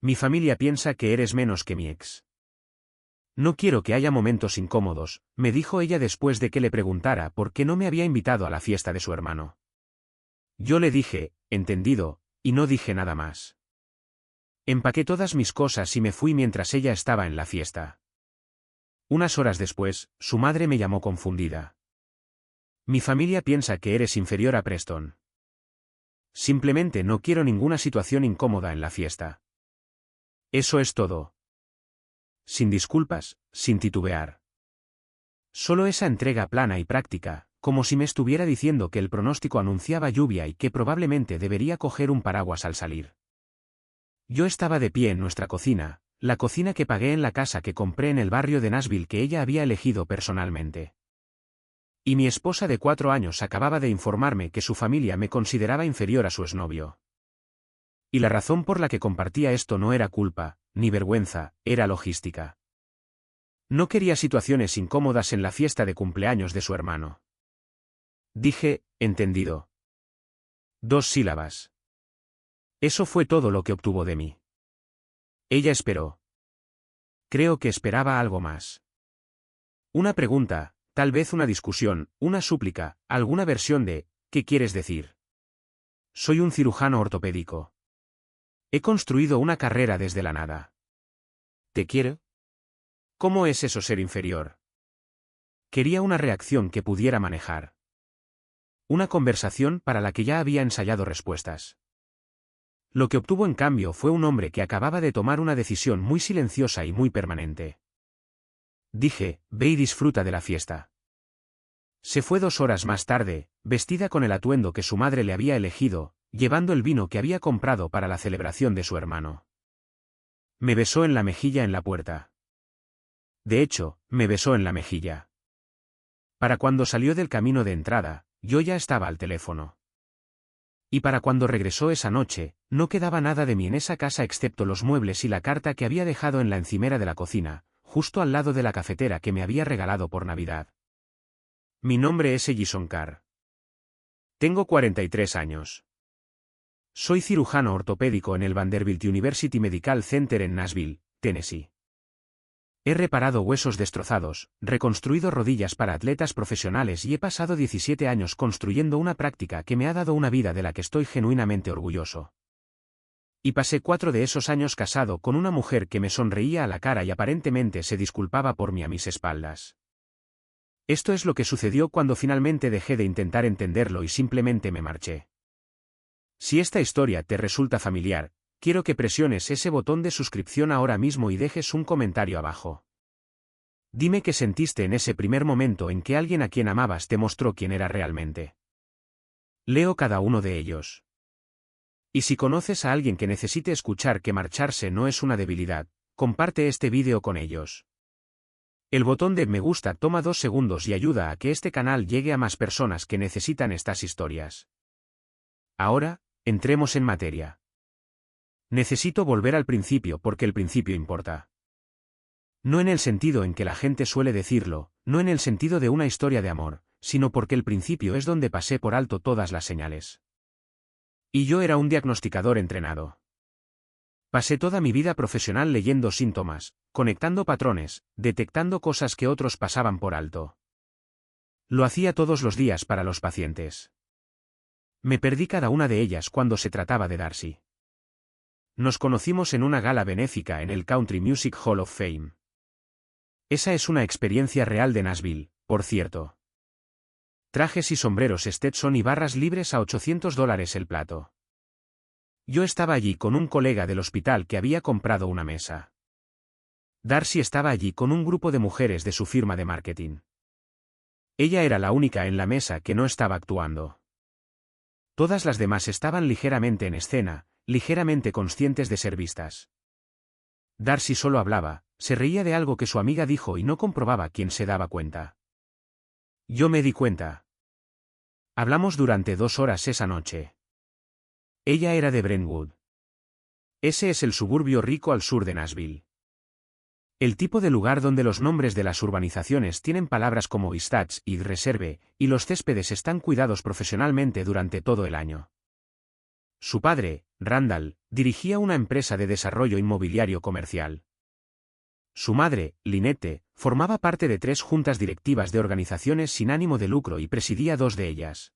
Mi familia piensa que eres menos que mi ex. No quiero que haya momentos incómodos, me dijo ella después de que le preguntara por qué no me había invitado a la fiesta de su hermano. Yo le dije, entendido, y no dije nada más. Empaqué todas mis cosas y me fui mientras ella estaba en la fiesta. Unas horas después, su madre me llamó confundida. Mi familia piensa que eres inferior a Preston. Simplemente no quiero ninguna situación incómoda en la fiesta. Eso es todo. Sin disculpas, sin titubear. Solo esa entrega plana y práctica, como si me estuviera diciendo que el pronóstico anunciaba lluvia y que probablemente debería coger un paraguas al salir. Yo estaba de pie en nuestra cocina, la cocina que pagué en la casa que compré en el barrio de Nashville que ella había elegido personalmente. Y mi esposa de 4 años acababa de informarme que su familia me consideraba inferior a su exnovio. Y la razón por la que compartía esto no era culpa, ni vergüenza, era logística. No quería situaciones incómodas en la fiesta de cumpleaños de su hermano. Dije, entendido. 2 sílabas. Eso fue todo lo que obtuvo de mí. Ella esperó. Creo que esperaba algo más. Una pregunta, tal vez una discusión, una súplica, alguna versión de, ¿qué quieres decir? Soy un cirujano ortopédico. He construido una carrera desde la nada. ¿Te quiero? ¿Cómo es eso ser inferior? Quería una reacción que pudiera manejar. Una conversación para la que ya había ensayado respuestas. Lo que obtuvo en cambio fue un hombre que acababa de tomar una decisión muy silenciosa y muy permanente. Dije, ve y disfruta de la fiesta. Se fue 2 horas más tarde, vestida con el atuendo que su madre le había elegido, llevando el vino que había comprado para la celebración de su hermano. Me besó en la mejilla en la puerta. De hecho, me besó en la mejilla. Para cuando salió del camino de entrada, yo ya estaba al teléfono. Y para cuando regresó esa noche, no quedaba nada de mí en esa casa excepto los muebles y la carta que había dejado en la encimera de la cocina, justo al lado de la cafetera que me había regalado por Navidad. Mi nombre es Ellison Carr. Tengo 43 años. Soy cirujano ortopédico en el Vanderbilt University Medical Center en Nashville, Tennessee. He reparado huesos destrozados, reconstruido rodillas para atletas profesionales y he pasado 17 años construyendo una práctica que me ha dado una vida de la que estoy genuinamente orgulloso. Y pasé 4 de esos años casado con una mujer que me sonreía a la cara y aparentemente se disculpaba por mí a mis espaldas. Esto es lo que sucedió cuando finalmente dejé de intentar entenderlo y simplemente me marché. Si esta historia te resulta familiar, quiero que presiones ese botón de suscripción ahora mismo y dejes un comentario abajo. Dime qué sentiste en ese primer momento en que alguien a quien amabas te mostró quién era realmente. Leo cada uno de ellos. Y si conoces a alguien que necesite escuchar que marcharse no es una debilidad, comparte este vídeo con ellos. El botón de me gusta toma 2 segundos y ayuda a que este canal llegue a más personas que necesitan estas historias. Ahora, entremos en materia. Necesito volver al principio porque el principio importa. No en el sentido en que la gente suele decirlo, no en el sentido de una historia de amor, sino porque el principio es donde pasé por alto todas las señales. Y yo era un diagnosticador entrenado. Pasé toda mi vida profesional leyendo síntomas, conectando patrones, detectando cosas que otros pasaban por alto. Lo hacía todos los días para los pacientes. Me perdí cada una de ellas cuando se trataba de Darcy. Nos conocimos en una gala benéfica en el Country Music Hall of Fame. Esa es una experiencia real de Nashville, por cierto. Trajes y sombreros Stetson y barras libres a $800 el plato. Yo estaba allí con un colega del hospital que había comprado una mesa. Darcy estaba allí con un grupo de mujeres de su firma de marketing. Ella era la única en la mesa que no estaba actuando. Todas las demás estaban ligeramente en escena, ligeramente conscientes de ser vistas. Darcy solo hablaba, se reía de algo que su amiga dijo y no comprobaba quién se daba cuenta. Yo me di cuenta. Hablamos durante 2 horas esa noche. Ella era de Brentwood. Ese es el suburbio rico al sur de Nashville. El tipo de lugar donde los nombres de las urbanizaciones tienen palabras como Estats y Reserve, y los céspedes están cuidados profesionalmente durante todo el año. Su padre, Randall, dirigía una empresa de desarrollo inmobiliario comercial. Su madre, Lynette, formaba parte de 3 juntas directivas de organizaciones sin ánimo de lucro y presidía 2 de ellas.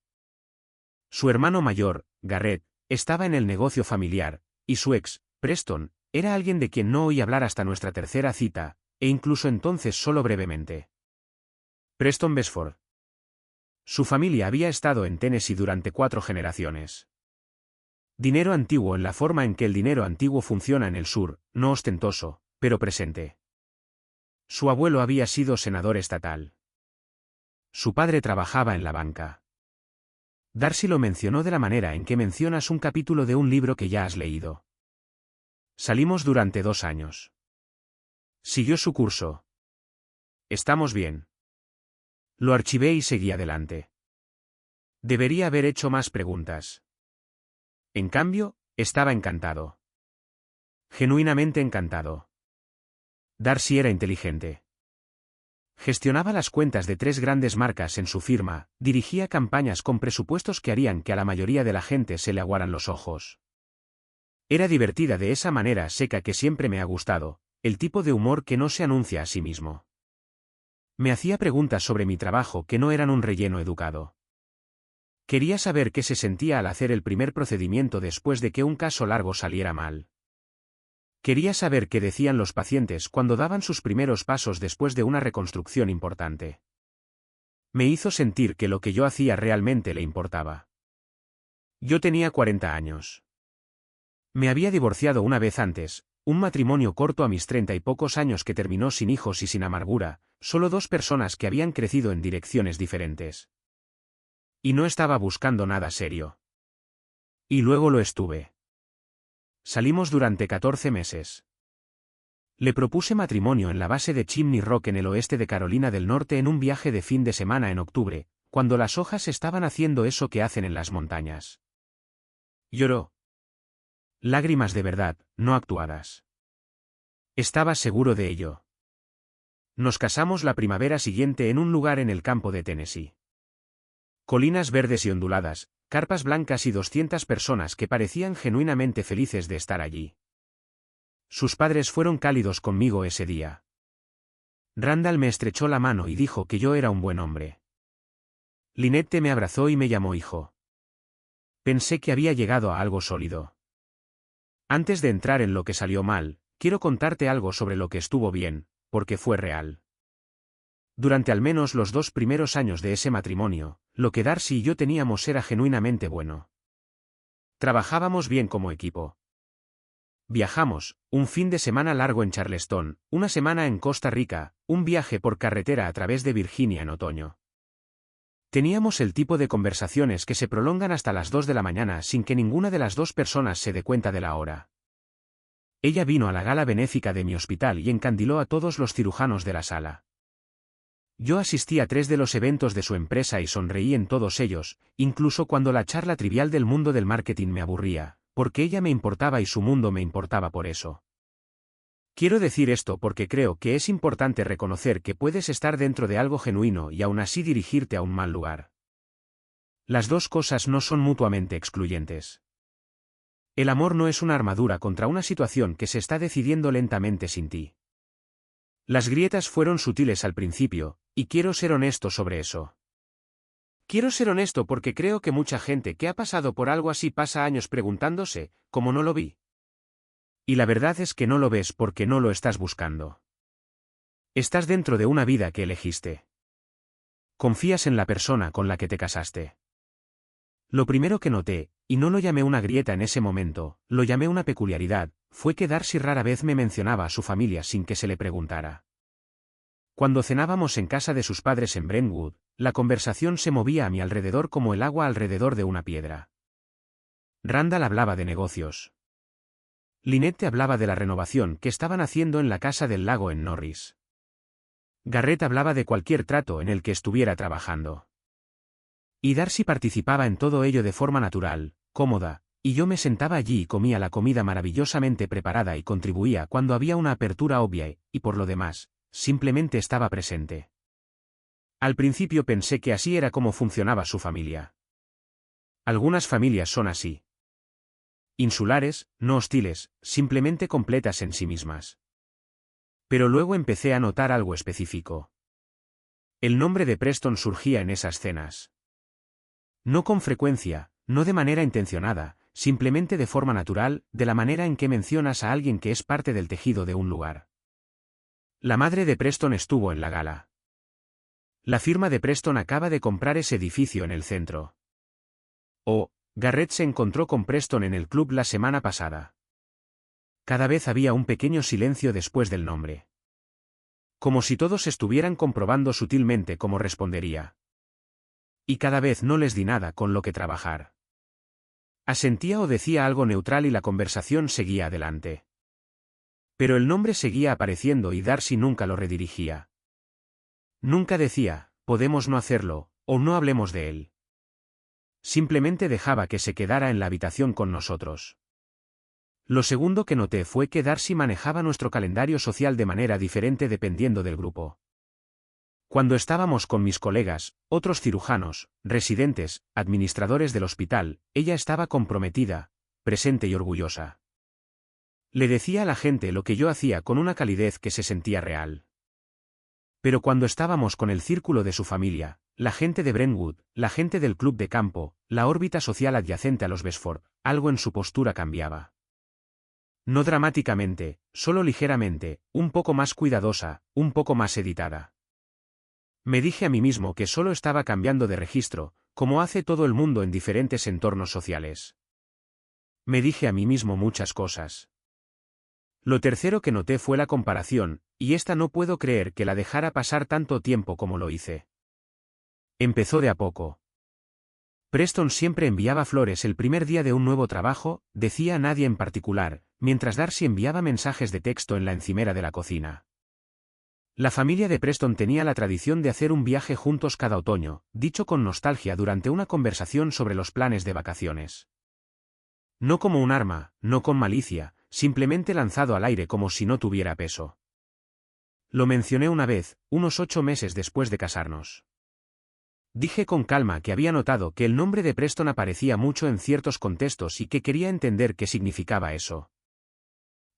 Su hermano mayor, Garrett, estaba en el negocio familiar, y su ex, Preston, era alguien de quien no oí hablar hasta nuestra tercera cita, e incluso entonces solo brevemente. Preston Besford. Su familia había estado en Tennessee durante 4 generaciones. Dinero antiguo en la forma en que el dinero antiguo funciona en el sur, no ostentoso, pero presente. Su abuelo había sido senador estatal. Su padre trabajaba en la banca. Darcy lo mencionó de la manera en que mencionas un capítulo de un libro que ya has leído. Salimos durante 2 años. Siguió su curso. Estamos bien. Lo archivé y seguí adelante. Debería haber hecho más preguntas. En cambio, estaba encantado. Genuinamente encantado. Darcy era inteligente. Gestionaba las cuentas de 3 grandes marcas en su firma, dirigía campañas con presupuestos que harían que a la mayoría de la gente se le aguaran los ojos. Era divertida de esa manera seca que siempre me ha gustado, el tipo de humor que no se anuncia a sí mismo. Me hacía preguntas sobre mi trabajo que no eran un relleno educado. Quería saber qué se sentía al hacer el primer procedimiento después de que un caso largo saliera mal. Quería saber qué decían los pacientes cuando daban sus primeros pasos después de una reconstrucción importante. Me hizo sentir que lo que yo hacía realmente le importaba. Yo tenía 40 años. Me había divorciado una vez antes, un matrimonio corto a mis 30 y pocos años que terminó sin hijos y sin amargura, solo 2 personas que habían crecido en direcciones diferentes. Y no estaba buscando nada serio. Y luego lo estuve. Salimos durante 14 meses. Le propuse matrimonio en la base de Chimney Rock en el oeste de Carolina del Norte en un viaje de fin de semana en octubre, cuando las hojas estaban haciendo eso que hacen en las montañas. Lloró. Lágrimas de verdad, no actuadas. Estaba seguro de ello. Nos casamos la primavera siguiente en un lugar en el campo de Tennessee. Colinas verdes y onduladas, carpas blancas y 200 personas que parecían genuinamente felices de estar allí. Sus padres fueron cálidos conmigo ese día. Randall me estrechó la mano y dijo que yo era un buen hombre. Lynette me abrazó y me llamó hijo. Pensé que había llegado a algo sólido. Antes de entrar en lo que salió mal, quiero contarte algo sobre lo que estuvo bien, porque fue real. Durante al menos los 2 primeros años de ese matrimonio, lo que Darcy y yo teníamos era genuinamente bueno. Trabajábamos bien como equipo. Viajamos, un fin de semana largo en Charleston, una semana en Costa Rica, un viaje por carretera a través de Virginia en otoño. Teníamos el tipo de conversaciones que se prolongan hasta las 2 de la mañana sin que ninguna de las 2 personas se dé cuenta de la hora. Ella vino a la gala benéfica de mi hospital y encandiló a todos los cirujanos de la sala. Yo asistí a 3 de los eventos de su empresa y sonreí en todos ellos, incluso cuando la charla trivial del mundo del marketing me aburría, porque ella me importaba y su mundo me importaba por eso. Quiero decir esto porque creo que es importante reconocer que puedes estar dentro de algo genuino y aún así dirigirte a un mal lugar. Las 2 cosas no son mutuamente excluyentes. El amor no es una armadura contra una situación que se está decidiendo lentamente sin ti. Las grietas fueron sutiles al principio, y quiero ser honesto sobre eso. Quiero ser honesto porque creo que mucha gente que ha pasado por algo así pasa años preguntándose, ¿cómo no lo vi? Y la verdad es que no lo ves porque no lo estás buscando. Estás dentro de una vida que elegiste. Confías en la persona con la que te casaste. Lo primero que noté, y no lo llamé una grieta en ese momento, lo llamé una peculiaridad, fue que Darcy rara vez me mencionaba a su familia sin que se le preguntara. Cuando cenábamos en casa de sus padres en Brentwood, la conversación se movía a mi alrededor como el agua alrededor de una piedra. Randall hablaba de negocios. Lynette hablaba de la renovación que estaban haciendo en la casa del lago en Norris. Garrett hablaba de cualquier trato en el que estuviera trabajando. Y Darcy participaba en todo ello de forma natural, cómoda, y yo me sentaba allí y comía la comida maravillosamente preparada y contribuía cuando había una apertura obvia y, por lo demás, simplemente estaba presente. Al principio pensé que así era como funcionaba su familia. Algunas familias son así. Insulares, no hostiles, simplemente completas en sí mismas. Pero luego empecé a notar algo específico. El nombre de Preston surgía en esas cenas. No con frecuencia, no de manera intencionada, simplemente de forma natural, de la manera en que mencionas a alguien que es parte del tejido de un lugar. La madre de Preston estuvo en la gala. La firma de Preston acaba de comprar ese edificio en el centro. Garrett se encontró con Preston en el club la semana pasada. Cada vez había un pequeño silencio después del nombre. Como si todos estuvieran comprobando sutilmente cómo respondería. Y cada vez no les di nada con lo que trabajar. Asentía o decía algo neutral y la conversación seguía adelante. Pero el nombre seguía apareciendo y Darcy nunca lo redirigía. Nunca decía, podemos no hacerlo, o no hablemos de él. Simplemente dejaba que se quedara en la habitación con nosotros. Lo segundo que noté fue que Darcy manejaba nuestro calendario social de manera diferente dependiendo del grupo. Cuando estábamos con mis colegas, otros cirujanos, residentes, administradores del hospital, ella estaba comprometida, presente y orgullosa. Le decía a la gente lo que yo hacía con una calidez que se sentía real. Pero cuando estábamos con el círculo de su familia, la gente de Brentwood, la gente del club de campo, la órbita social adyacente a los Besford, algo en su postura cambiaba. No dramáticamente, solo ligeramente, un poco más cuidadosa, un poco más editada. Me dije a mí mismo que solo estaba cambiando de registro, como hace todo el mundo en diferentes entornos sociales. Me dije a mí mismo muchas cosas. Lo tercero que noté fue la comparación, y esta no puedo creer que la dejara pasar tanto tiempo como lo hice. Empezó de a poco. Preston siempre enviaba flores el primer día de un nuevo trabajo, decía a nadie en particular, mientras Darcy enviaba mensajes de texto en la encimera de la cocina. La familia de Preston tenía la tradición de hacer un viaje juntos cada otoño, dicho con nostalgia durante una conversación sobre los planes de vacaciones. No como un arma, no con malicia, simplemente lanzado al aire como si no tuviera peso. Lo mencioné una vez, unos 8 meses después de casarnos. Dije con calma que había notado que el nombre de Preston aparecía mucho en ciertos contextos y que quería entender qué significaba eso.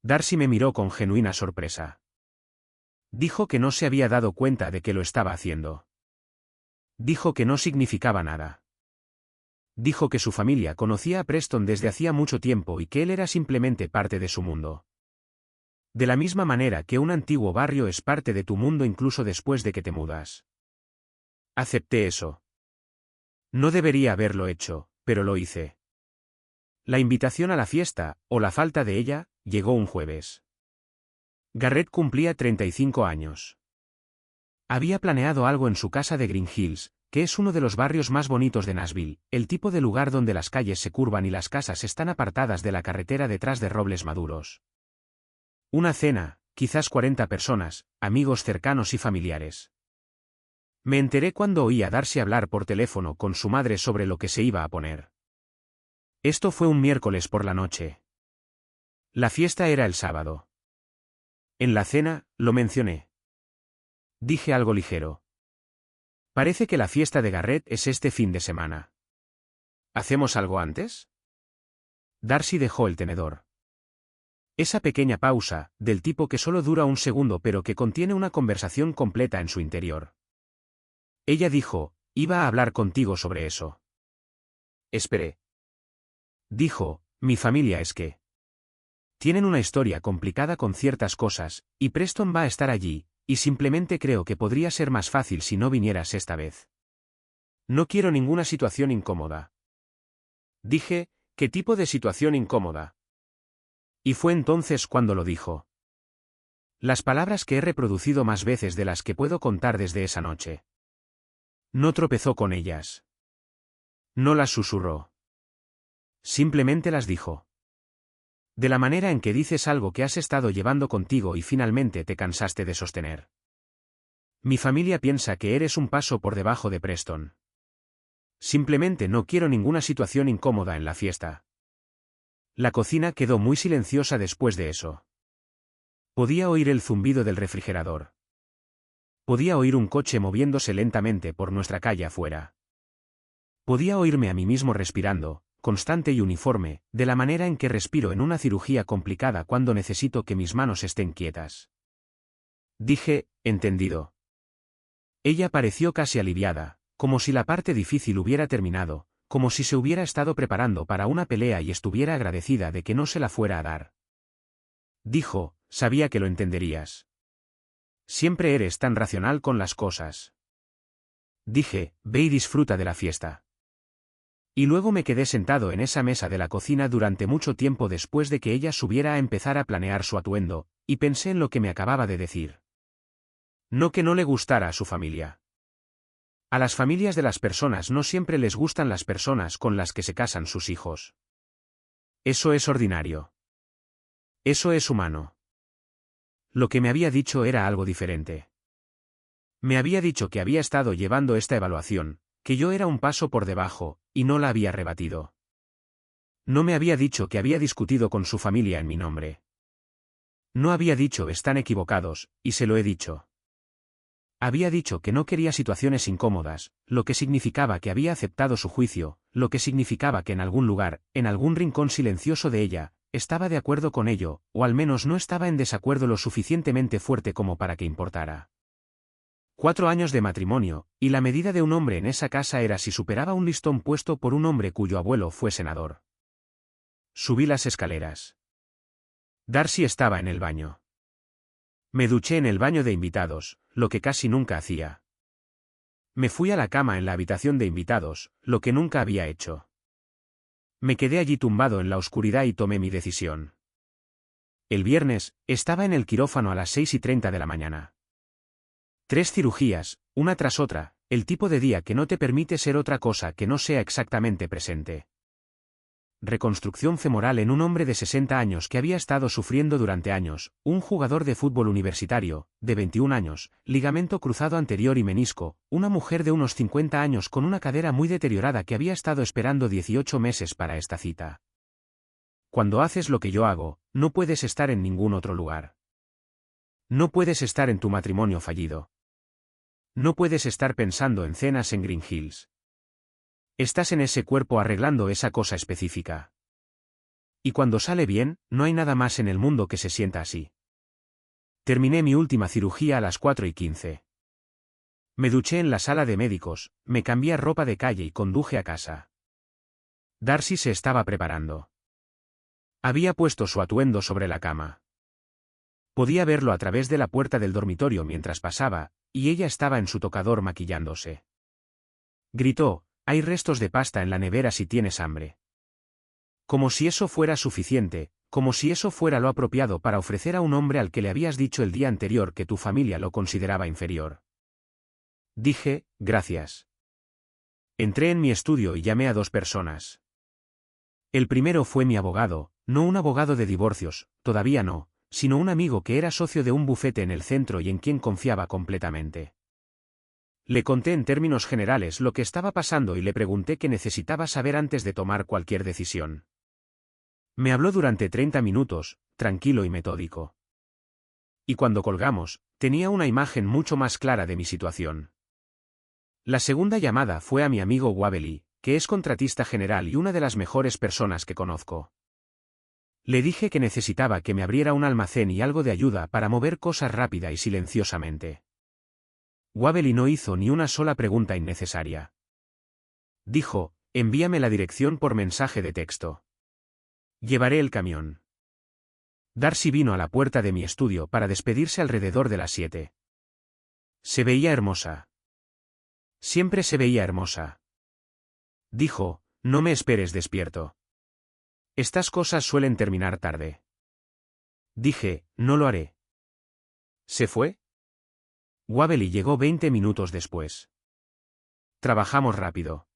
Darcy me miró con genuina sorpresa. Dijo que no se había dado cuenta de que lo estaba haciendo. Dijo que no significaba nada. Dijo que su familia conocía a Preston desde hacía mucho tiempo y que él era simplemente parte de su mundo. De la misma manera que un antiguo barrio es parte de tu mundo incluso después de que te mudas. Acepté eso. No debería haberlo hecho, pero lo hice. La invitación a la fiesta, o la falta de ella, llegó un jueves. Garrett cumplía 35 años. Había planeado algo en su casa de Green Hills, que es uno de los barrios más bonitos de Nashville, el tipo de lugar donde las calles se curvan y las casas están apartadas de la carretera detrás de robles maduros. Una cena, quizás 40 personas, amigos cercanos y familiares. Me enteré cuando oí a Darcy hablar por teléfono con su madre sobre lo que se iba a poner. Esto fue un miércoles por la noche. La fiesta era el sábado. En la cena, lo mencioné. Dije algo ligero. Parece que la fiesta de Garrett es este fin de semana. ¿Hacemos algo antes? Darcy dejó el tenedor. Esa pequeña pausa, del tipo que solo dura un segundo pero que contiene una conversación completa en su interior. Ella dijo, iba a hablar contigo sobre eso. Esperé. Dijo, mi familia es que tienen una historia complicada con ciertas cosas, y Preston va a estar allí, y simplemente creo que podría ser más fácil si no vinieras esta vez. No quiero ninguna situación incómoda. Dije, ¿qué tipo de situación incómoda? Y fue entonces cuando lo dijo. Las palabras que he reproducido más veces de las que puedo contar desde esa noche. No tropezó con ellas. No las susurró. Simplemente las dijo. De la manera en que dices algo que has estado llevando contigo y finalmente te cansaste de sostener. Mi familia piensa que eres un paso por debajo de Preston. Simplemente no quiero ninguna situación incómoda en la fiesta. La cocina quedó muy silenciosa después de eso. Podía oír el zumbido del refrigerador. Podía oír un coche moviéndose lentamente por nuestra calle afuera. Podía oírme a mí mismo respirando, constante y uniforme, de la manera en que respiro en una cirugía complicada cuando necesito que mis manos estén quietas. Dije, entendido. Ella pareció casi aliviada, como si la parte difícil hubiera terminado, como si se hubiera estado preparando para una pelea y estuviera agradecida de que no se la fuera a dar. Dijo, sabía que lo entenderías. Siempre eres tan racional con las cosas. Dije, ve y disfruta de la fiesta. Y luego me quedé sentado en esa mesa de la cocina durante mucho tiempo después de que ella subiera a empezar a planear su atuendo, y pensé en lo que me acababa de decir. No que no le gustara a su familia. A las familias de las personas no siempre les gustan las personas con las que se casan sus hijos. Eso es ordinario. Eso es humano. Lo que me había dicho era algo diferente. Me había dicho que había estado llevando esta evaluación, que yo era un paso por debajo, y no la había rebatido. No me había dicho que había discutido con su familia en mi nombre. No había dicho están equivocados, y se lo he dicho. Había dicho que no quería situaciones incómodas, lo que significaba que había aceptado su juicio, lo que significaba que en algún lugar, en algún rincón silencioso de ella, estaba de acuerdo con ello, o al menos no estaba en desacuerdo lo suficientemente fuerte como para que importara. 4 años de matrimonio, y la medida de un hombre en esa casa era si superaba un listón puesto por un hombre cuyo abuelo fue senador. Subí las escaleras. Darcy estaba en el baño. Me duché en el baño de invitados, lo que casi nunca hacía. Me fui a la cama en la habitación de invitados, lo que nunca había hecho. Me quedé allí tumbado en la oscuridad y tomé mi decisión. El viernes, estaba en el quirófano a las 6:30 de la mañana. 3 cirugías, una tras otra, el tipo de día que no te permite ser otra cosa que no sea exactamente presente. Reconstrucción femoral en un hombre de 60 años que había estado sufriendo durante años, un jugador de fútbol universitario, de 21 años, ligamento cruzado anterior y menisco, una mujer de unos 50 años con una cadera muy deteriorada que había estado esperando 18 meses para esta cita. Cuando haces lo que yo hago, no puedes estar en ningún otro lugar. No puedes estar en tu matrimonio fallido. No puedes estar pensando en cenas en Green Hills. Estás en ese cuerpo arreglando esa cosa específica. Y cuando sale bien, no hay nada más en el mundo que se sienta así. Terminé mi última cirugía a las 4:15. Me duché en la sala de médicos, me cambié a ropa de calle y conduje a casa. Darcy se estaba preparando. Había puesto su atuendo sobre la cama. Podía verlo a través de la puerta del dormitorio mientras pasaba, y ella estaba en su tocador maquillándose. Gritó, hay restos de pasta en la nevera si tienes hambre. Como si eso fuera suficiente, como si eso fuera lo apropiado para ofrecer a un hombre al que le habías dicho el día anterior que tu familia lo consideraba inferior. Dije, gracias. Entré en mi estudio y llamé a 2 personas. El primero fue mi abogado, no un abogado de divorcios, todavía no, sino un amigo que era socio de un bufete en el centro y en quien confiaba completamente. Le conté en términos generales lo que estaba pasando y le pregunté qué necesitaba saber antes de tomar cualquier decisión. Me habló durante 30 minutos, tranquilo y metódico. Y cuando colgamos, tenía una imagen mucho más clara de mi situación. La segunda llamada fue a mi amigo Wabely, que es contratista general y una de las mejores personas que conozco. Le dije que necesitaba que me abriera un almacén y algo de ayuda para mover cosas rápida y silenciosamente. Wabely no hizo ni una sola pregunta innecesaria. Dijo, envíame la dirección por mensaje de texto. Llevaré el camión. Darcy vino a la puerta de mi estudio para despedirse alrededor de las 7. Se veía hermosa. Siempre se veía hermosa. Dijo, no me esperes despierto. Estas cosas suelen terminar tarde. Dije, no lo haré. ¿Se fue? Wabely llegó 20 minutos después. Trabajamos rápido.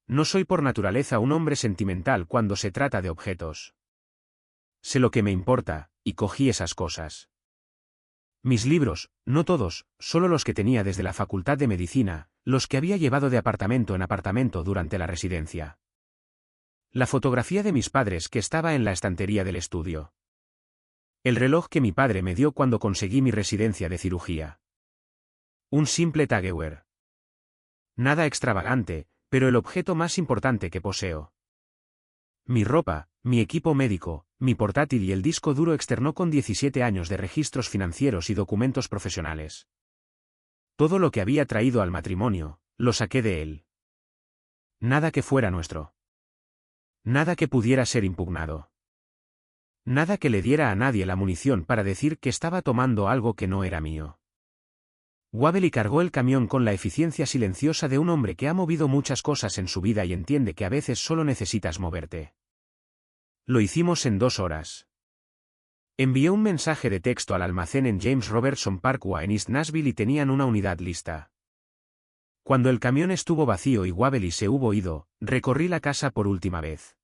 No soy por naturaleza un hombre sentimental cuando se trata de objetos. Sé lo que me importa, y cogí esas cosas. Mis libros, no todos, solo los que tenía desde la Facultad de Medicina, los que había llevado de apartamento en apartamento durante la residencia. La fotografía de mis padres que estaba en la estantería del estudio. El reloj que mi padre me dio cuando conseguí mi residencia de cirugía. Un simple Tag Heuer. Nada extravagante, pero el objeto más importante que poseo. Mi ropa, mi equipo médico, mi portátil y el disco duro externo con 17 años de registros financieros y documentos profesionales. Todo lo que había traído al matrimonio, lo saqué de él. Nada que fuera nuestro. Nada que pudiera ser impugnado. Nada que le diera a nadie la munición para decir que estaba tomando algo que no era mío. Wabeli cargó el camión con la eficiencia silenciosa de un hombre que ha movido muchas cosas en su vida y entiende que a veces solo necesitas moverte. Lo hicimos en 2 horas. Envié un mensaje de texto al almacén en James Robertson Parkway en East Nashville y tenían una unidad lista. Cuando el camión estuvo vacío y Wabeli se hubo ido, recorrí la casa por última vez.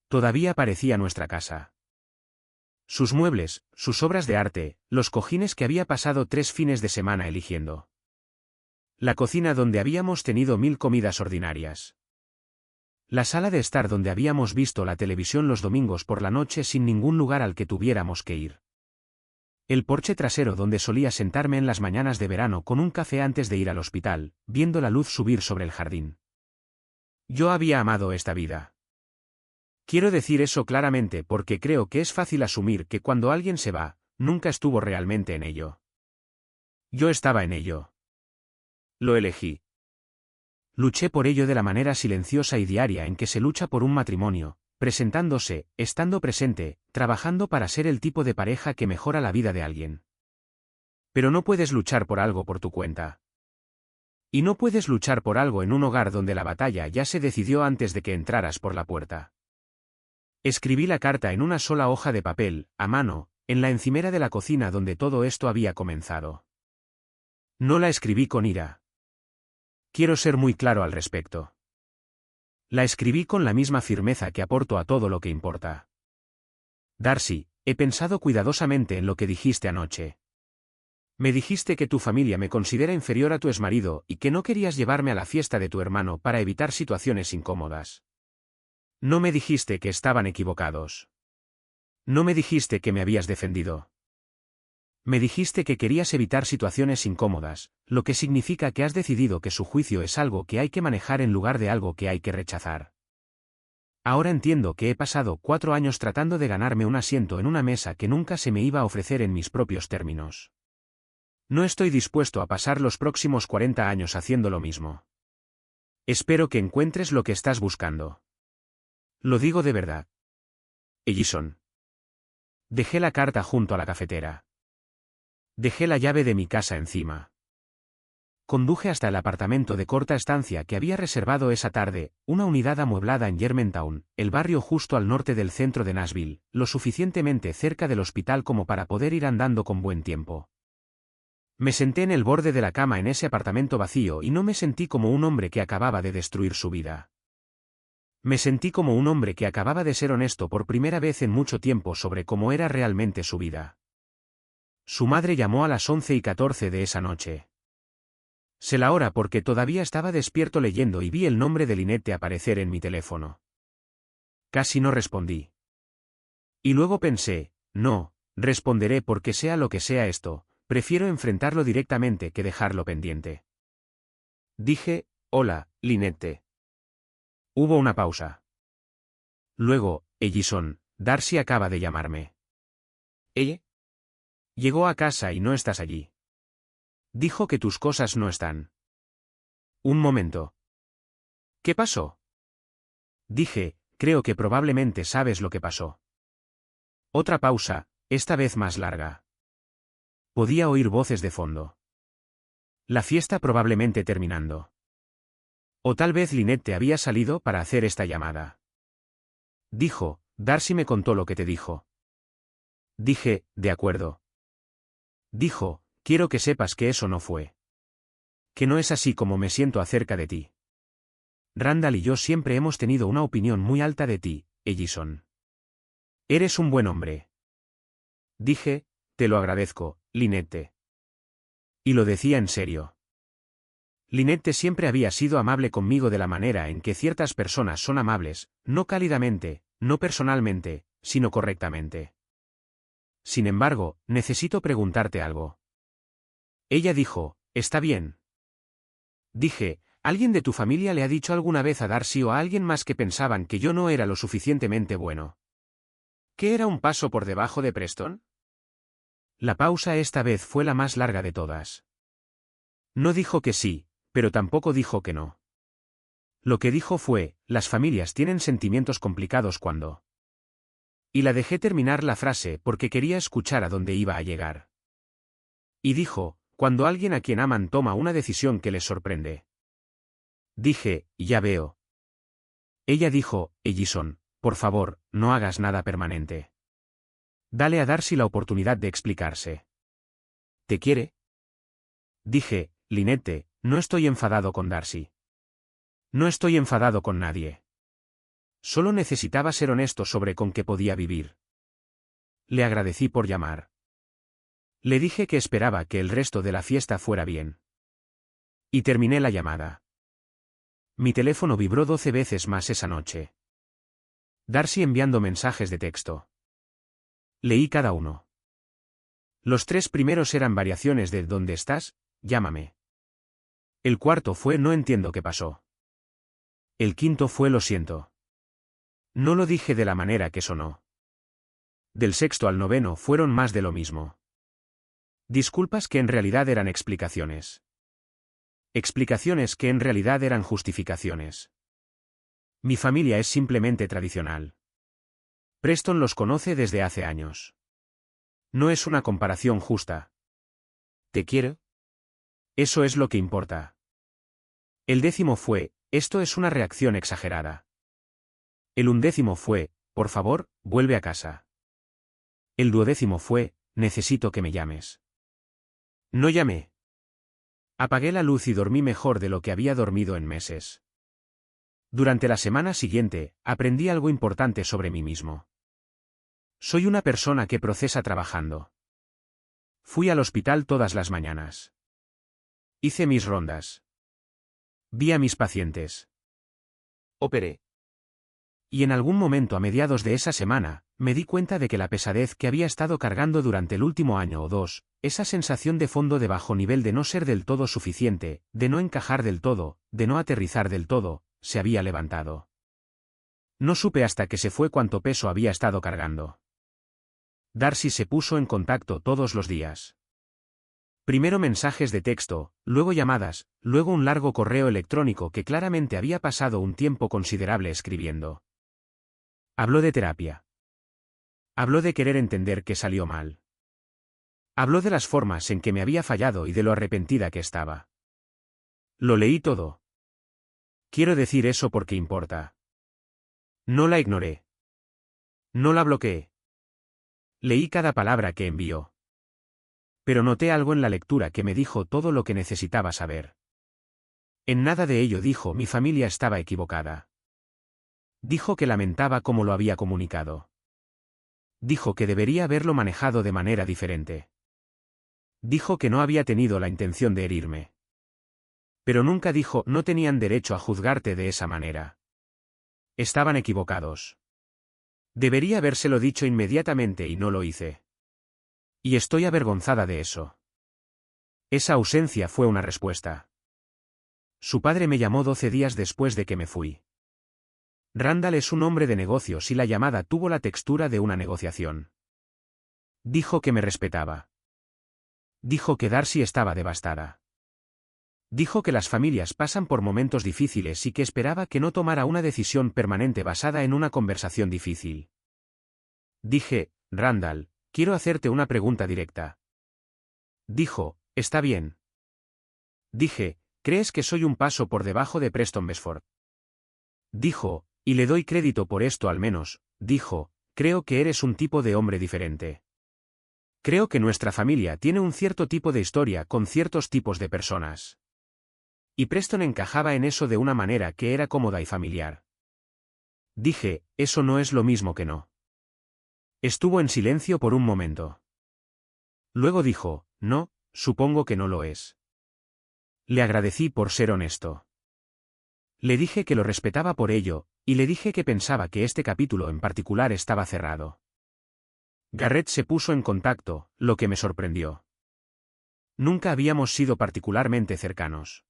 Todavía parecía nuestra casa. Sus muebles, sus obras de arte, los cojines que había pasado 3 fines de semana eligiendo. La cocina donde habíamos tenido 1000 comidas ordinarias. La sala de estar donde habíamos visto la televisión los domingos por la noche sin ningún lugar al que tuviéramos que ir. El porche trasero donde solía sentarme en las mañanas de verano con un café antes de ir al hospital, viendo la luz subir sobre el jardín. Yo había amado esta vida. Quiero decir eso claramente porque creo que es fácil asumir que cuando alguien se va, nunca estuvo realmente en ello. Yo estaba en ello. Lo elegí. Luché por ello de la manera silenciosa y diaria en que se lucha por un matrimonio, presentándose, estando presente, trabajando para ser el tipo de pareja que mejora la vida de alguien. Pero no puedes luchar por algo por tu cuenta. Y no puedes luchar por algo en un hogar donde la batalla ya se decidió antes de que entraras por la puerta. Escribí la carta en una sola hoja de papel, a mano, en la encimera de la cocina donde todo esto había comenzado. No la escribí con ira. Quiero ser muy claro al respecto. La escribí con la misma firmeza que aporto a todo lo que importa. Darcy, he pensado cuidadosamente en lo que dijiste anoche. Me dijiste que tu familia me considera inferior a tu exmarido y que no querías llevarme a la fiesta de tu hermano para evitar situaciones incómodas. No me dijiste que estaban equivocados. No me dijiste que me habías defendido. Me dijiste que querías evitar situaciones incómodas, lo que significa que has decidido que su juicio es algo que hay que manejar en lugar de algo que hay que rechazar. Ahora entiendo que he pasado 4 años tratando de ganarme un asiento en una mesa que nunca se me iba a ofrecer en mis propios términos. No estoy dispuesto a pasar los próximos 40 años haciendo lo mismo. Espero que encuentres lo que estás buscando. Lo digo de verdad. Ellison. Dejé la carta junto a la cafetera. Dejé la llave de mi casa encima. Conduje hasta el apartamento de corta estancia que había reservado esa tarde, una unidad amueblada en Germantown, el barrio justo al norte del centro de Nashville, lo suficientemente cerca del hospital como para poder ir andando con buen tiempo. Me senté en el borde de la cama en ese apartamento vacío y no me sentí como un hombre que acababa de destruir su vida. Me sentí como un hombre que acababa de ser honesto por primera vez en mucho tiempo sobre cómo era realmente su vida. Su madre llamó a las 11:14 de esa noche. Sé la hora porque todavía estaba despierto leyendo y vi el nombre de Lynette aparecer en mi teléfono. Casi no respondí. Y luego pensé, no, responderé porque sea lo que sea esto, prefiero enfrentarlo directamente que dejarlo pendiente. Dije, hola, Lynette. Hubo una pausa. Luego, Ellison, Darcy acaba de llamarme. ¿Ella? Llegó a casa y no estás allí. Dijo que tus cosas no están. Un momento. ¿Qué pasó? Dije, creo que probablemente sabes lo que pasó. Otra pausa, esta vez más larga. Podía oír voces de fondo. La fiesta probablemente terminando. O tal vez Lynette había salido para hacer esta llamada. Dijo, Darcy me contó lo que te dijo. Dije, de acuerdo. Dijo, quiero que sepas que eso no fue. Que no es así como me siento acerca de ti. Randall y yo siempre hemos tenido una opinión muy alta de ti, Ellison. Eres un buen hombre. Dije, te lo agradezco, Lynette. Y lo decía en serio. Lynette siempre había sido amable conmigo de la manera en que ciertas personas son amables, no cálidamente, no personalmente, sino correctamente. Sin embargo, necesito preguntarte algo. Ella dijo, está bien. Dije, ¿Alguien de tu familia le ha dicho alguna vez a Darcy o a alguien más que pensaban que yo no era lo suficientemente bueno? ¿Que era un paso por debajo de Preston? La pausa esta vez fue la más larga de todas. No dijo que sí, pero tampoco dijo que no. Lo que dijo fue, las familias tienen sentimientos complicados cuando... Y la dejé terminar la frase porque quería escuchar a dónde iba a llegar. Y dijo, cuando alguien a quien aman toma una decisión que les sorprende. Dije, ya veo. Ella dijo, Ellison, por favor, no hagas nada permanente. Dale a Darcy la oportunidad de explicarse. ¿Te quiere? Dije, Lynette, no estoy enfadado con Darcy. No estoy enfadado con nadie. Solo necesitaba ser honesto sobre con qué podía vivir. Le agradecí por llamar. Le dije que esperaba que el resto de la fiesta fuera bien. Y terminé la llamada. Mi teléfono vibró 12 veces más esa noche. Darcy enviando mensajes de texto. Leí cada uno. Los 3 primeros eran variaciones de ¿dónde estás? Llámame. El cuarto fue no entiendo qué pasó. El quinto fue lo siento. No lo dije de la manera que sonó. Del sexto al noveno fueron más de lo mismo. Disculpas que en realidad eran explicaciones. Explicaciones que en realidad eran justificaciones. Mi familia es simplemente tradicional. Preston los conoce desde hace años. No es una comparación justa. ¿Te quiero? Eso es lo que importa. El 10º fue, esto es una reacción exagerada. El 11º fue, por favor, vuelve a casa. El 12º fue, necesito que me llames. No llamé. Apagué la luz y dormí mejor de lo que había dormido en meses. Durante la semana siguiente, aprendí algo importante sobre mí mismo. Soy una persona que procesa trabajando. Fui al hospital todas las mañanas. Hice mis rondas. Vi a mis pacientes. Operé. Y en algún momento a mediados de esa semana, me di cuenta de que la pesadez que había estado cargando durante el último año o 2, esa sensación de fondo de bajo nivel de no ser del todo suficiente, de no encajar del todo, de no aterrizar del todo, se había levantado. No supe hasta que se fue cuánto peso había estado cargando. Darcy se puso en contacto todos los días. Primero mensajes de texto, luego llamadas, luego un largo correo electrónico que claramente había pasado un tiempo considerable escribiendo. Habló de terapia. Habló de querer entender que salió mal. Habló de las formas en que me había fallado y de lo arrepentida que estaba. Lo leí todo. Quiero decir eso porque importa. No la ignoré. No la bloqueé. Leí cada palabra que envió. Pero noté algo en la lectura que me dijo todo lo que necesitaba saber. En nada de ello dijo mi familia estaba equivocada. Dijo que lamentaba cómo lo había comunicado. Dijo que debería haberlo manejado de manera diferente. Dijo que no había tenido la intención de herirme. Pero nunca dijo no tenían derecho a juzgarte de esa manera. Estaban equivocados. Debería habérselo dicho inmediatamente y no lo hice. Y estoy avergonzada de eso. Esa ausencia fue una respuesta. Su padre me llamó 12 días después de que me fui. Randall es un hombre de negocios y la llamada tuvo la textura de una negociación. Dijo que me respetaba. Dijo que Darcy estaba devastada. Dijo que las familias pasan por momentos difíciles y que esperaba que no tomara una decisión permanente basada en una conversación difícil. Dije, Randall, quiero hacerte una pregunta directa. Dijo, está bien. Dije, ¿crees que soy un paso por debajo de Preston Westford? Dijo, y le doy crédito por esto al menos, dijo, creo que eres un tipo de hombre diferente. Creo que nuestra familia tiene un cierto tipo de historia con ciertos tipos de personas. Y Preston encajaba en eso de una manera que era cómoda y familiar. Dije, eso no es lo mismo que no. Estuvo en silencio por un momento. Luego dijo, no, supongo que no lo es. Le agradecí por ser honesto. Le dije que lo respetaba por ello, y le dije que pensaba que este capítulo en particular estaba cerrado. Garrett se puso en contacto, lo que me sorprendió. Nunca habíamos sido particularmente cercanos.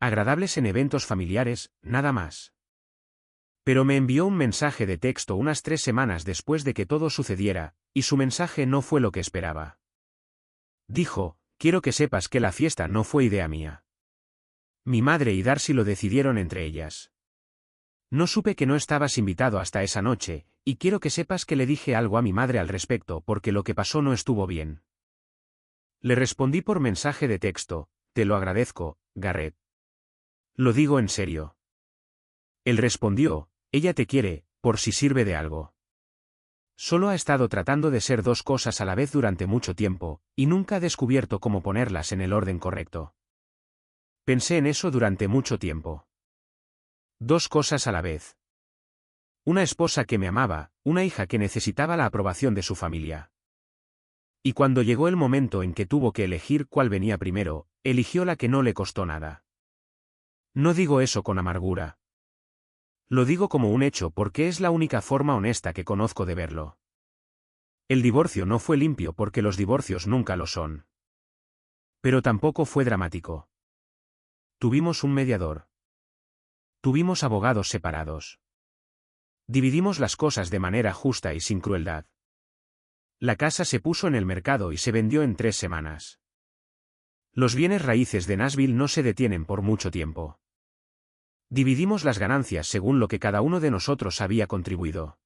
agradables en eventos familiares, nada más. Pero me envió un mensaje de texto unas 3 semanas después de que todo sucediera, y su mensaje no fue lo que esperaba. Dijo: quiero que sepas que la fiesta no fue idea mía. Mi madre y Darcy lo decidieron entre ellas. No supe que no estabas invitado hasta esa noche, y quiero que sepas que le dije algo a mi madre al respecto porque lo que pasó no estuvo bien. Le respondí por mensaje de texto: te lo agradezco, Garrett. Lo digo en serio. Él respondió: ella te quiere, por si sirve de algo. Solo ha estado tratando de ser 2 cosas a la vez durante mucho tiempo, y nunca ha descubierto cómo ponerlas en el orden correcto. Pensé en eso durante mucho tiempo. 2 cosas a la vez. Una esposa que me amaba, una hija que necesitaba la aprobación de su familia. Y cuando llegó el momento en que tuvo que elegir cuál venía primero, eligió la que no le costó nada. No digo eso con amargura. Lo digo como un hecho porque es la única forma honesta que conozco de verlo. El divorcio no fue limpio porque los divorcios nunca lo son. Pero tampoco fue dramático. Tuvimos un mediador. Tuvimos abogados separados. Dividimos las cosas de manera justa y sin crueldad. La casa se puso en el mercado y se vendió en 3 semanas. Los bienes raíces de Nashville no se detienen por mucho tiempo. Dividimos las ganancias según lo que cada uno de nosotros había contribuido.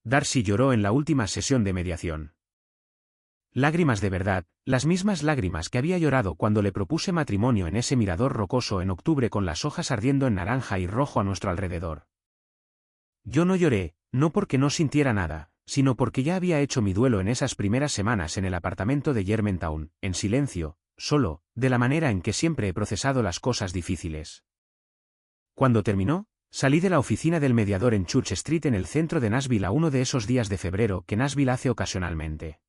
Darcy lloró en la última sesión de mediación. Lágrimas de verdad, las mismas lágrimas que había llorado cuando le propuse matrimonio en ese mirador rocoso en octubre con las hojas ardiendo en naranja y rojo a nuestro alrededor. Yo no lloré, no porque no sintiera nada, sino porque ya había hecho mi duelo en esas primeras semanas en el apartamento de Germantown, en silencio, solo, de la manera en que siempre he procesado las cosas difíciles. Cuando terminó, salí de la oficina del mediador en Church Street en el centro de Nashville a uno de esos días de febrero que Nashville hace ocasionalmente.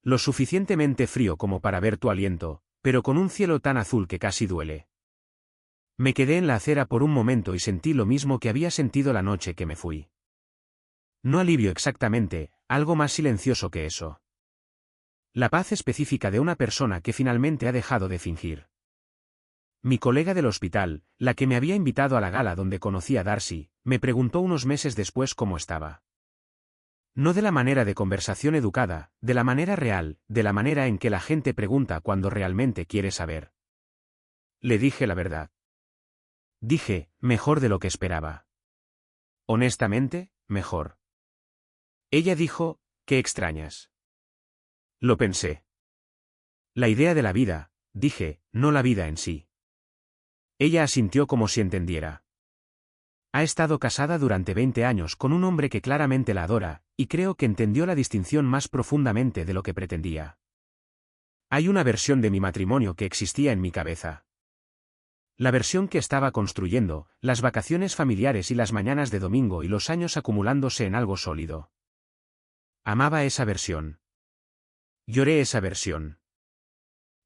Lo suficientemente frío como para ver tu aliento, pero con un cielo tan azul que casi duele. Me quedé en la acera por un momento y sentí lo mismo que había sentido la noche que me fui. No alivio exactamente, algo más silencioso que eso. La paz específica de una persona que finalmente ha dejado de fingir. Mi colega del hospital, la que me había invitado a la gala donde conocí a Darcy, me preguntó unos meses después cómo estaba. No de la manera de conversación educada, de la manera real, de la manera en que la gente pregunta cuando realmente quiere saber. Le dije la verdad. Dije: mejor de lo que esperaba. Honestamente, mejor. Ella dijo: ¿qué extrañas? Lo pensé. La idea de la vida, dije, no la vida en sí. Ella asintió como si entendiera. Ha estado casada durante 20 años con un hombre que claramente la adora, y creo que entendió la distinción más profundamente de lo que pretendía. Hay una versión de mi matrimonio que existía en mi cabeza. La versión que estaba construyendo, las vacaciones familiares y las mañanas de domingo y los años acumulándose en algo sólido. Amaba esa versión. Lloré esa versión.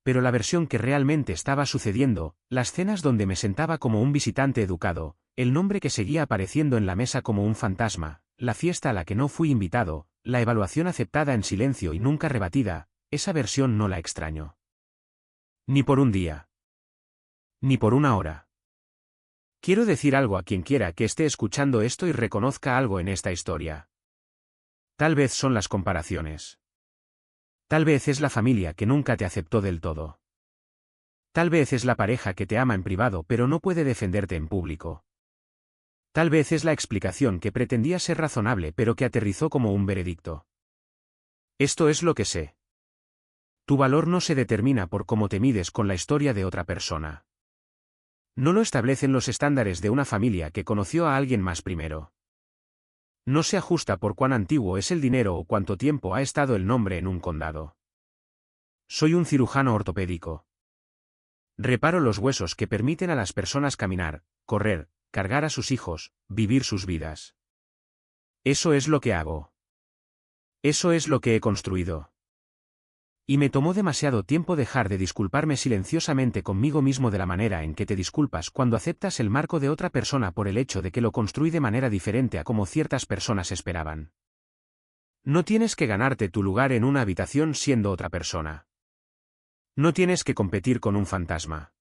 Pero la versión que realmente estaba sucediendo, las cenas donde me sentaba como un visitante educado, el nombre que seguía apareciendo en la mesa como un fantasma, la fiesta a la que no fui invitado, la evaluación aceptada en silencio y nunca rebatida, esa versión no la extraño. Ni por un día. Ni por una hora. Quiero decir algo a quien quiera que esté escuchando esto y reconozca algo en esta historia. Tal vez son las comparaciones. Tal vez es la familia que nunca te aceptó del todo. Tal vez es la pareja que te ama en privado pero no puede defenderte en público. Tal vez es la explicación que pretendía ser razonable pero que aterrizó como un veredicto. Esto es lo que sé. Tu valor no se determina por cómo te mides con la historia de otra persona. No lo establecen los estándares de una familia que conoció a alguien más primero. No se ajusta por cuán antiguo es el dinero o cuánto tiempo ha estado el nombre en un condado. Soy un cirujano ortopédico. Reparo los huesos que permiten a las personas caminar, correr, cargar a sus hijos, vivir sus vidas. Eso es lo que hago. Eso es lo que he construido. Y me tomó demasiado tiempo dejar de disculparme silenciosamente conmigo mismo de la manera en que te disculpas cuando aceptas el marco de otra persona por el hecho de que lo construí de manera diferente a como ciertas personas esperaban. No tienes que ganarte tu lugar en una habitación siendo otra persona. No tienes que competir con un fantasma.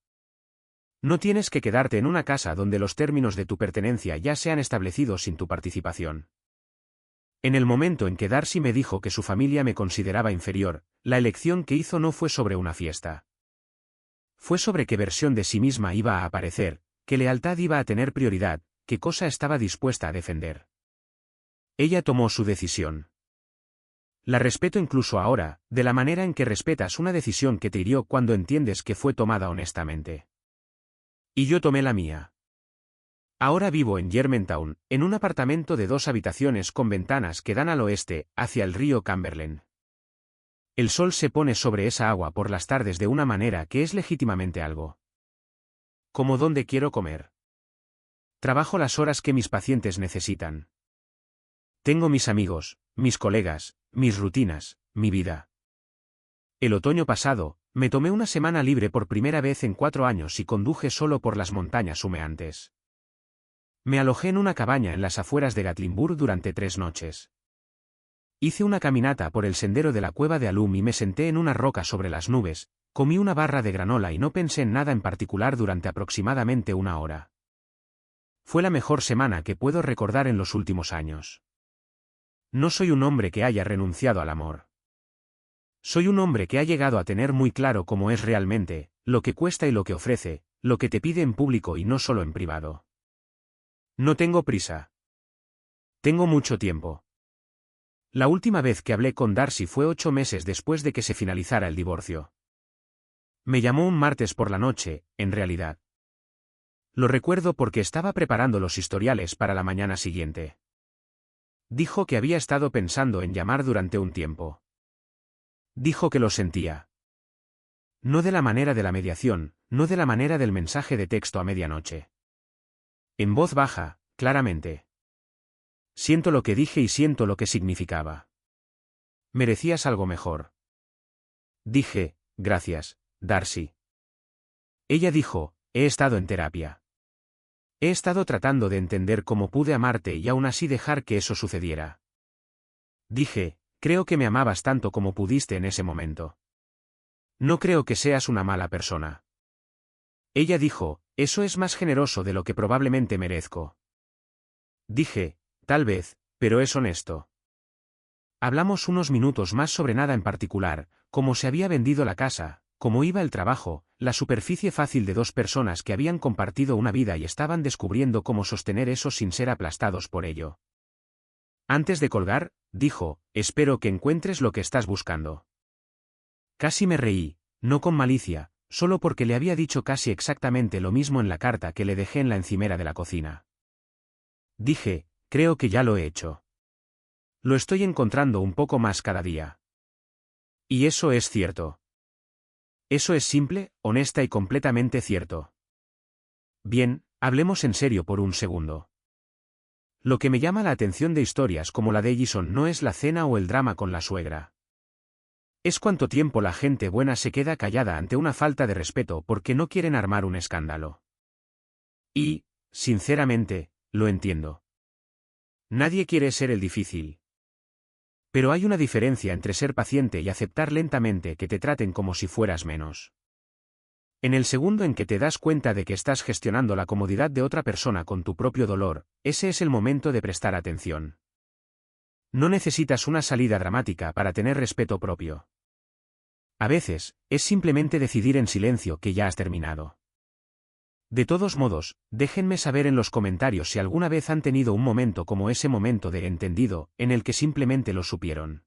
No tienes que quedarte en una casa donde los términos de tu pertenencia ya se han establecido sin tu participación. En el momento en que Darcy me dijo que su familia me consideraba inferior, la elección que hizo no fue sobre una fiesta. Fue sobre qué versión de sí misma iba a aparecer, qué lealtad iba a tener prioridad, qué cosa estaba dispuesta a defender. Ella tomó su decisión. La respeto incluso ahora, de la manera en que respetas una decisión que te hirió cuando entiendes que fue tomada honestamente. Y yo tomé la mía. Ahora vivo en Germantown, en un apartamento de 2 habitaciones con ventanas que dan al oeste, hacia el río Cumberland. El sol se pone sobre esa agua por las tardes de una manera que es legítimamente algo. Como donde quiero comer. Trabajo las horas que mis pacientes necesitan. Tengo mis amigos, mis colegas, mis rutinas, mi vida. El otoño pasado, me tomé una semana libre por primera vez en 4 años y conduje solo por las montañas humeantes. Me alojé en una cabaña en las afueras de Gatlinburg durante 3 noches. Hice una caminata por el sendero de la cueva de Alum y me senté en una roca sobre las nubes, comí una barra de granola y no pensé en nada en particular durante aproximadamente 1 hora. Fue la mejor semana que puedo recordar en los últimos años. No soy un hombre que haya renunciado al amor. Soy un hombre que ha llegado a tener muy claro cómo es realmente, lo que cuesta y lo que ofrece, lo que te pide en público y no solo en privado. No tengo prisa. Tengo mucho tiempo. La última vez que hablé con Darcy fue 8 meses después de que se finalizara el divorcio. Me llamó un martes por la noche, en realidad. Lo recuerdo porque estaba preparando los historiales para la mañana siguiente. Dijo que había estado pensando en llamar durante un tiempo. Dijo que lo sentía. No de la manera de la mediación, no de la manera del mensaje de texto a medianoche. En voz baja, claramente. Siento lo que dije y siento lo que significaba. Merecías algo mejor. Dije, gracias, Darcy. Ella dijo, he estado en terapia. He estado tratando de entender cómo pude amarte y aún así dejar que eso sucediera. Dije, creo que me amabas tanto como pudiste en ese momento. No creo que seas una mala persona. Ella dijo, eso es más generoso de lo que probablemente merezco. Dije, tal vez, pero es honesto. Hablamos unos minutos más sobre nada en particular, cómo se había vendido la casa, cómo iba el trabajo, la superficie fácil de 2 personas que habían compartido una vida y estaban descubriendo cómo sostener eso sin ser aplastados por ello. Antes de colgar, dijo, espero que encuentres lo que estás buscando. Casi me reí, no con malicia, solo porque le había dicho casi exactamente lo mismo en la carta que le dejé en la encimera de la cocina. Dije, creo que ya lo he hecho. Lo estoy encontrando un poco más cada día. Y eso es cierto. Eso es simple, honesta y completamente cierto. Bien, hablemos en serio por un segundo. Lo que me llama la atención de historias como la de Ellison no es la cena o el drama con la suegra. Es cuánto tiempo la gente buena se queda callada ante una falta de respeto porque no quieren armar un escándalo. Y, sinceramente, lo entiendo. Nadie quiere ser el difícil. Pero hay una diferencia entre ser paciente y aceptar lentamente que te traten como si fueras menos. En el segundo en que te das cuenta de que estás gestionando la comodidad de otra persona con tu propio dolor, ese es el momento de prestar atención. No necesitas una salida dramática para tener respeto propio. A veces, es simplemente decidir en silencio que ya has terminado. De todos modos, déjenme saber en los comentarios si alguna vez han tenido un momento como ese momento de entendido, en el que simplemente lo supieron.